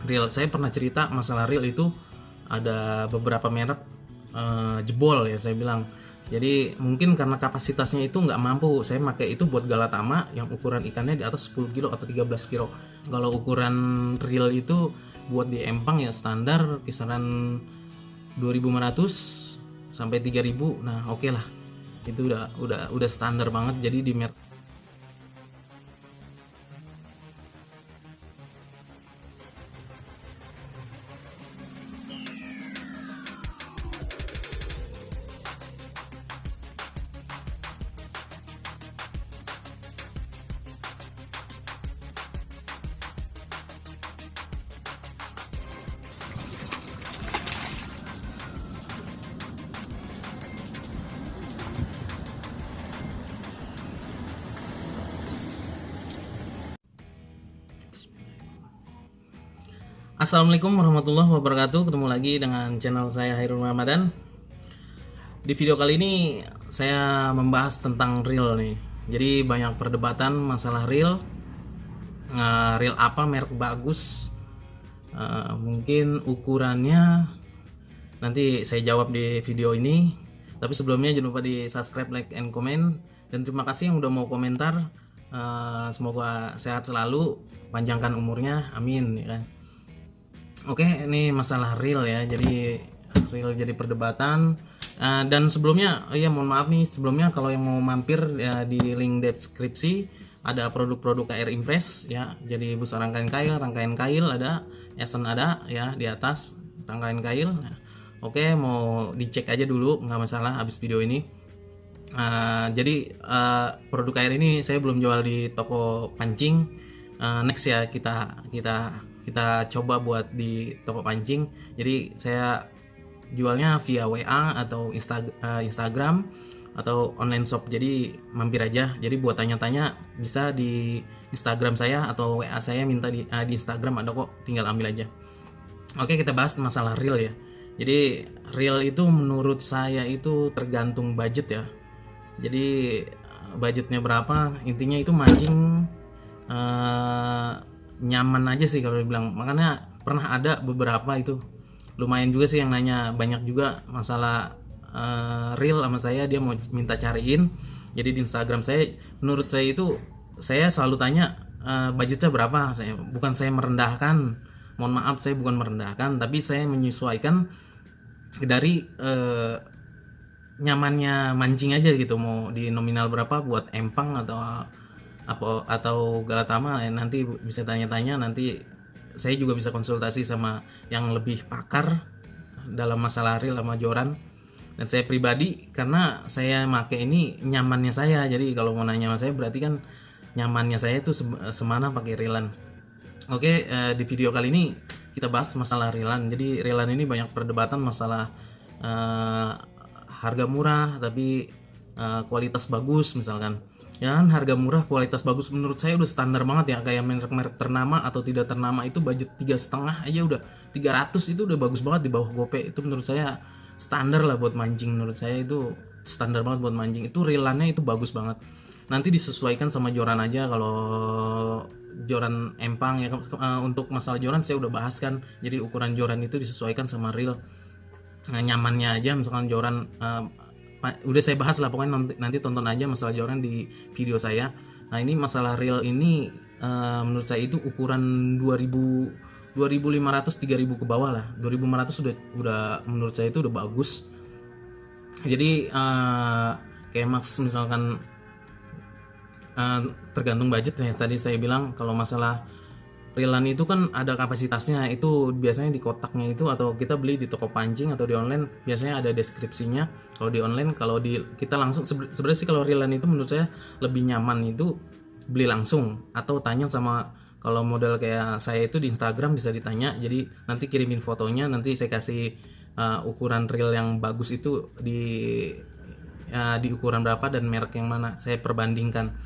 reel. Saya pernah cerita masalah reel itu ada beberapa merek jebol ya saya bilang. Jadi mungkin karena kapasitasnya itu nggak mampu, saya pakai itu buat Galatama yang ukuran ikannya di atas 10 kilo atau 13 kilo. Kalau ukuran reel itu buat di empang ya standar kisaran 2.500 sampai 3.000. Nah, oke lah. Itu udah standar banget. Jadi di merek. Assalamualaikum warahmatullahi wabarakatuh. Ketemu lagi dengan channel saya Hairul Ramadan. Di video kali ini saya membahas tentang reel nih. Jadi banyak perdebatan masalah reel. Reel apa merek bagus? Mungkin ukurannya nanti saya jawab di video ini. Tapi sebelumnya jangan lupa di subscribe, like, and comment. Dan terima kasih yang udah mau komentar. Semoga sehat selalu, panjangkan umurnya, amin ya kan. Oke, ini masalah reel ya. Jadi reel jadi perdebatan. Dan sebelumnya, mohon maaf nih. Sebelumnya kalau yang mau mampir ya, di link deskripsi ada produk-produk KR Impress ya. Jadi busa rangkaian kail ada, esen ada ya di atas rangkaian kail. Nah, oke, mau dicek aja dulu, nggak masalah habis video ini. Jadi produk KR ini saya belum jual di toko pancing. Next ya kita coba buat di toko pancing. Jadi saya jualnya via WA atau Instagram atau online shop. Jadi mampir aja. Jadi buat tanya-tanya bisa di Instagram saya atau WA saya, minta di Instagram ada kok, tinggal ambil aja. Oke, kita bahas masalah reel ya. Jadi reel itu menurut saya itu tergantung budget ya. Jadi budgetnya berapa, intinya itu mancing nyaman aja sih kalau dibilang. Makanya pernah ada beberapa itu lumayan juga sih yang nanya, banyak juga masalah reel sama saya, dia mau minta cariin. Jadi di Instagram saya, menurut saya itu saya selalu tanya budgetnya berapa. Bukan saya merendahkan, mohon maaf, saya bukan merendahkan, tapi saya menyesuaikan dari nyamannya mancing aja gitu. Mau di nominal berapa buat empang atau Galatama, nanti bisa tanya-tanya, nanti saya juga bisa konsultasi sama yang lebih pakar dalam masalah reel sama joran. Dan saya pribadi, karena saya make ini nyamannya saya, jadi kalau mau nanya sama saya berarti kan nyamannya saya itu semana pakai reelan. Oke, di video kali ini kita bahas masalah reelan. Jadi reelan ini banyak perdebatan masalah harga murah tapi kualitas bagus misalkan. Ya kan, harga murah kualitas bagus menurut saya udah standar banget ya. Kayak merek-merek ternama atau tidak ternama itu budget 3,5 aja udah 300, itu udah bagus banget di bawah gope. Itu menurut saya standar lah buat mancing. Menurut saya itu standar banget buat mancing. Itu reelannya itu bagus banget. Nanti disesuaikan sama joran aja. Kalau joran empang ya, untuk masalah joran saya udah bahas kan. Jadi ukuran joran itu disesuaikan sama reel. Nyamannya aja misalkan joran udah saya bahas lah, pokoknya nanti tonton aja masalah joran di video saya. Nah, ini masalah reel ini menurut saya itu ukuran 2500 3000 ke bawah lah. 2500 udah menurut saya itu udah bagus. Jadi kayak max misalkan tergantung budget ya. Tadi saya bilang kalau masalah reelan itu kan ada kapasitasnya, itu biasanya di kotaknya itu, atau kita beli di toko pancing atau di online biasanya ada deskripsinya. Kalau di online, kalau di kita langsung sebenarnya sih kalau reelan itu menurut saya lebih nyaman itu beli langsung atau tanya sama, kalau model kayak saya itu di Instagram bisa ditanya. Jadi nanti kirimin fotonya, nanti saya kasih ukuran reel yang bagus itu di ukuran berapa dan merek yang mana, saya perbandingkan.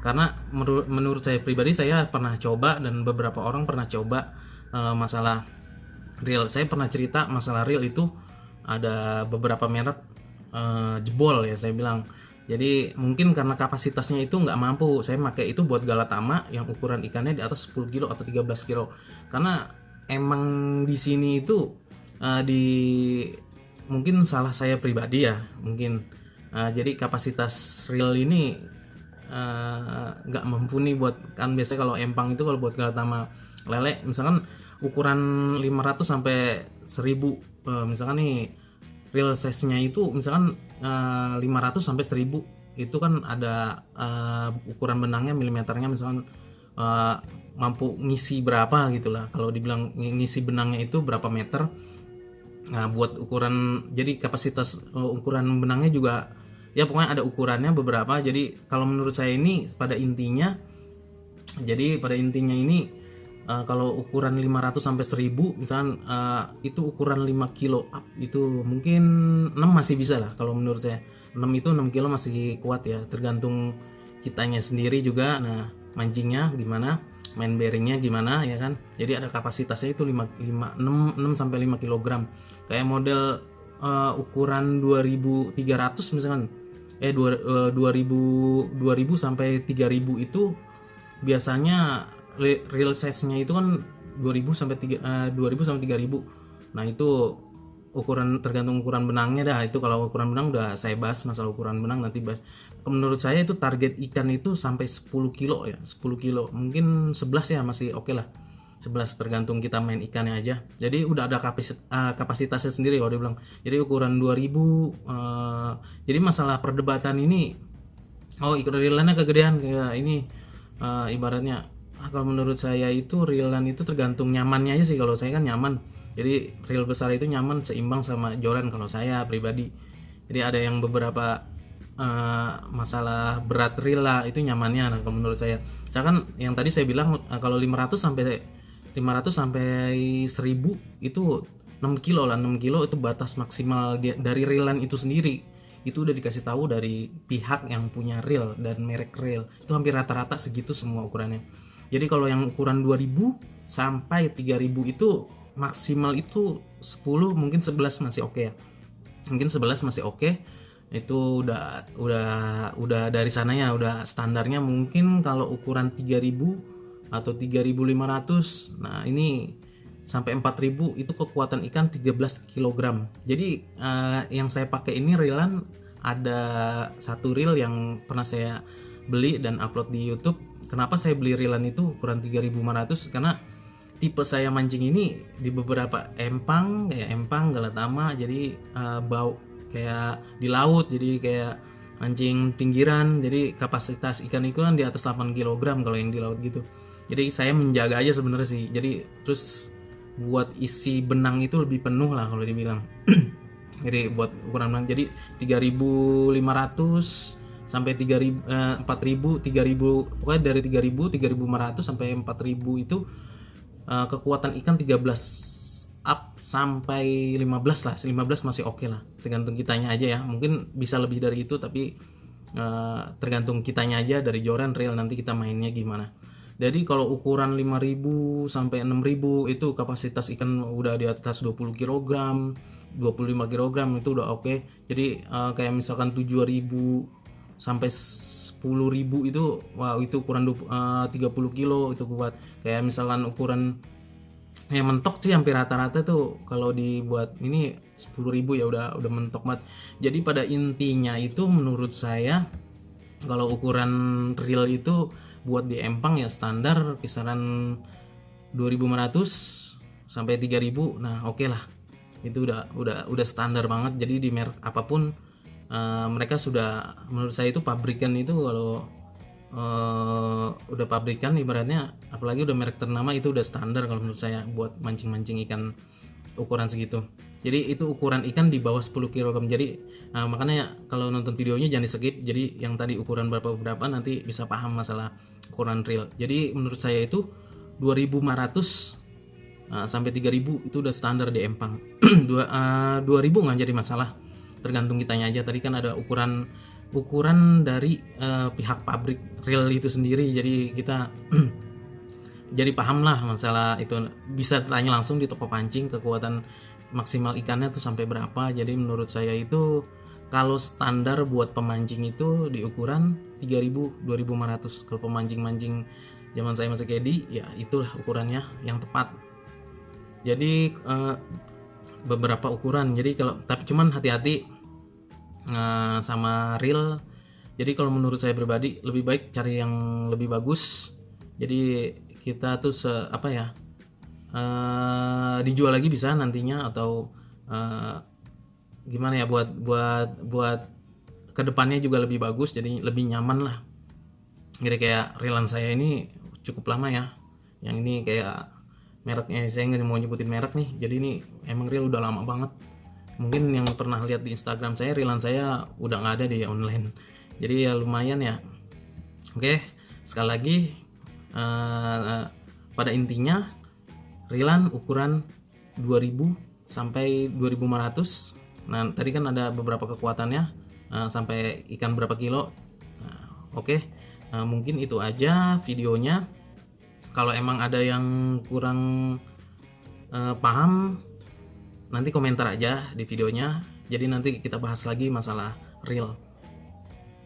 Karena menurut saya pribadi, saya pernah coba dan beberapa orang pernah coba masalah reel. Saya pernah cerita masalah reel itu ada beberapa merek jebol ya saya bilang. Jadi mungkin karena kapasitasnya itu nggak mampu, saya pakai itu buat Galatama yang ukuran ikannya di atas 10 kilo atau 13 kilo. Karena emang di sini itu di mungkin salah saya pribadi ya mungkin. Jadi kapasitas reel ini nggak mumpuni buat, kan biasanya kalau empang itu kalau buat galat sama lele misalkan ukuran 500 sampai 1000, misalkan nih reel size-nya itu misalkan 500 sampai 1000, itu kan ada ukuran benangnya milimeternya misalkan mampu ngisi berapa gitulah. Kalau dibilang ngisi benangnya itu berapa meter. Nah, buat ukuran, jadi kapasitas ukuran benangnya juga ya pokoknya ada ukurannya beberapa. Jadi kalau menurut saya ini pada intinya, jadi pada intinya ini kalau ukuran 500 sampai 1000 misalkan itu ukuran 5 kilo up itu mungkin 6 masih bisa lah kalau menurut saya. 6 itu 6 kilo masih kuat ya, tergantung kitanya sendiri juga. Nah, mancingnya gimana, main bearingnya gimana ya kan. Jadi ada kapasitasnya itu 6 sampai 5 kg. Kayak model ukuran 2300 misalkan 2000 sampai 3000 itu biasanya real size-nya itu kan 2000 sampai 3000. Nah, itu ukuran tergantung ukuran benangnya dah. Itu kalau ukuran benang udah saya bahas, masalah ukuran benang nanti bahas. Menurut saya itu target ikan itu sampai 10 kilo ya, 10 kilo. Mungkin 11 ya masih oke lah. 11 tergantung kita main ikannya aja. Jadi udah ada kapasitasnya sendiri kalau dibilang. Jadi ukuran 2000 jadi masalah perdebatan ini ikut reelannya kegedean kayak ini ibaratnya kalau menurut saya itu reelan itu tergantung nyamannya aja sih. Kalau saya kan nyaman. Jadi reel besar itu nyaman seimbang sama joran kalau saya pribadi. Jadi ada yang beberapa masalah berat reel lah itu nyamannya. Nah, kalau menurut saya, misalkan yang tadi saya bilang kalau 500 sampai 1000 itu 6 kilo lah. 6 kilo itu batas maksimal dari reelan itu sendiri. Itu udah dikasih tahu dari pihak yang punya reel dan merek reel. Itu hampir rata-rata segitu semua ukurannya. Jadi kalau yang ukuran 2000 sampai 3000 itu maksimal itu 10, mungkin 11 masih oke ya. Mungkin 11 masih oke. Itu udah dari sananya udah standarnya. Mungkin kalau ukuran 3000 atau 3500, nah ini sampai 4000 itu kekuatan ikan 13 kg. Jadi yang saya pakai ini reelan, ada satu reel yang pernah saya beli dan upload di YouTube. Kenapa saya beli reelan itu ukuran 3500? Karena tipe saya mancing ini di beberapa empang kayak empang galatama, jadi bau kayak di laut, jadi kayak mancing pinggiran, jadi kapasitas ikan itu kan di atas 8 kg kalau yang di laut gitu. Jadi saya menjaga aja sebenarnya sih. Jadi terus buat isi benang itu lebih penuh lah kalau dibilang. Jadi buat ukuran benang jadi 3500 sampai 3000 4000 3000, pokoknya dari 3000 3500 sampai 4000 itu kekuatan ikan 13 up sampai 15 lah. 15 masih oke lah, tergantung kitanya aja ya. Mungkin bisa lebih dari itu tapi tergantung kitanya aja dari joran reel nanti kita mainnya gimana. Jadi kalau ukuran 5000 sampai 6000 itu kapasitas ikan udah di atas 20 kg, 25 kg itu udah oke. Jadi kayak misalkan 7000 sampai 10.000 itu wow, itu ukuran 30 kilo itu kuat. Kayak misalkan ukuran yang mentok sih hampir rata-rata tuh kalau dibuat ini 10.000 ya udah mentok banget. Jadi pada intinya itu menurut saya kalau ukuran reel itu buat di empang ya standar kisaran 2500 sampai 3000. Nah, oke lah. Itu udah standar banget. Jadi di merek apapun mereka sudah, menurut saya itu pabrikan itu kalau udah pabrikan ibaratnya, apalagi udah merek ternama itu udah standar kalau menurut saya buat mancing-mancing ikan ukuran segitu. Jadi itu ukuran ikan di bawah 10 kg. Jadi makanya kalau nonton videonya jangan di skip. Jadi yang tadi ukuran berapa nanti bisa paham masalah ukuran reel. Jadi menurut saya itu 2500 sampai 3000 itu udah standar di empang. 2000 nggak jadi masalah, tergantung kitanya aja. Tadi kan ada ukuran dari pihak pabrik reel itu sendiri, jadi kita jadi paham lah masalah itu. Bisa tanya langsung di toko pancing kekuatan maksimal ikannya tuh sampai berapa. Jadi menurut saya itu kalau standar buat pemancing itu di ukuran 3000 2500. Kalau pemancing-mancing zaman saya masih kedi ya itulah ukurannya yang tepat. Jadi beberapa ukuran. Jadi kalau tapi cuman hati-hati sama reel. Jadi kalau menurut saya pribadi lebih baik cari yang lebih bagus. Jadi kita tuh apa ya, dijual lagi bisa nantinya, atau gimana ya, buat kedepannya juga lebih bagus, jadi lebih nyaman lah. Jadi kayak reelan saya ini cukup lama ya. Yang ini kayak mereknya, saya nggak mau nyebutin merek nih. Jadi ini emang reel udah lama banget. Mungkin yang pernah lihat di Instagram saya, reelan saya udah nggak ada di online. Jadi ya lumayan ya. Oke, sekali lagi pada intinya reelan ukuran 2000 sampai 2500. Nah, tadi kan ada beberapa kekuatannya, sampai ikan berapa kilo. Oke, mungkin itu aja videonya. Kalau emang ada yang kurang paham, nanti komentar aja di videonya. Jadi nanti kita bahas lagi masalah reel.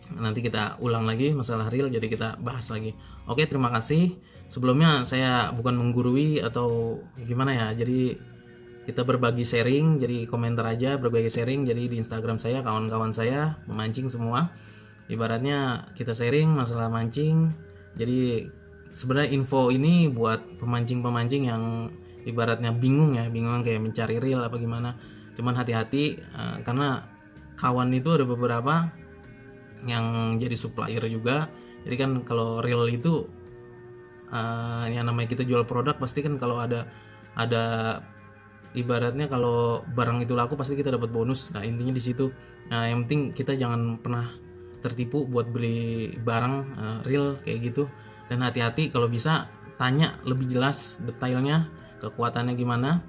Nanti kita ulang lagi masalah reel, jadi kita bahas lagi. Oke, terima kasih. Sebelumnya saya bukan menggurui atau gimana ya, jadi kita berbagi sharing, jadi komentar aja, berbagi sharing. Jadi di Instagram saya, kawan-kawan saya memancing semua, ibaratnya kita sharing masalah mancing. Jadi sebenarnya info ini buat pemancing-pemancing yang ibaratnya bingung kayak mencari reel apa gimana. Cuman hati-hati, karena kawan itu ada beberapa yang jadi supplier juga. Jadi kan kalau reel itu yang namanya kita jual produk, pasti kan kalau ada ibaratnya kalau barang itu laku pasti kita dapat bonus. Nah, intinya di situ. Nah, yang penting kita jangan pernah tertipu buat beli barang reel kayak gitu. Dan hati-hati, kalau bisa tanya lebih jelas detailnya, kekuatannya gimana,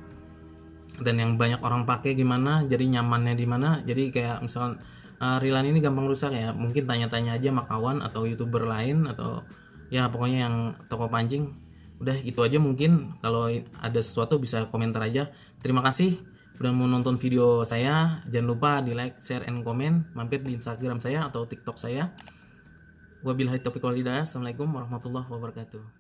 dan yang banyak orang pakai gimana, jadi nyamannya di mana. Jadi kayak misalkan reelan ini gampang rusak ya, mungkin tanya-tanya aja sama kawan atau YouTuber lain, atau ya pokoknya yang toko pancing. Udah itu aja mungkin. Kalau ada sesuatu bisa komentar aja. Terima kasih udah mau nonton video saya. Jangan lupa di like, share, and comment. Mampir di Instagram saya atau TikTok saya. Wabillahi taufiq wal hidayah. Assalamualaikum warahmatullahi wabarakatuh.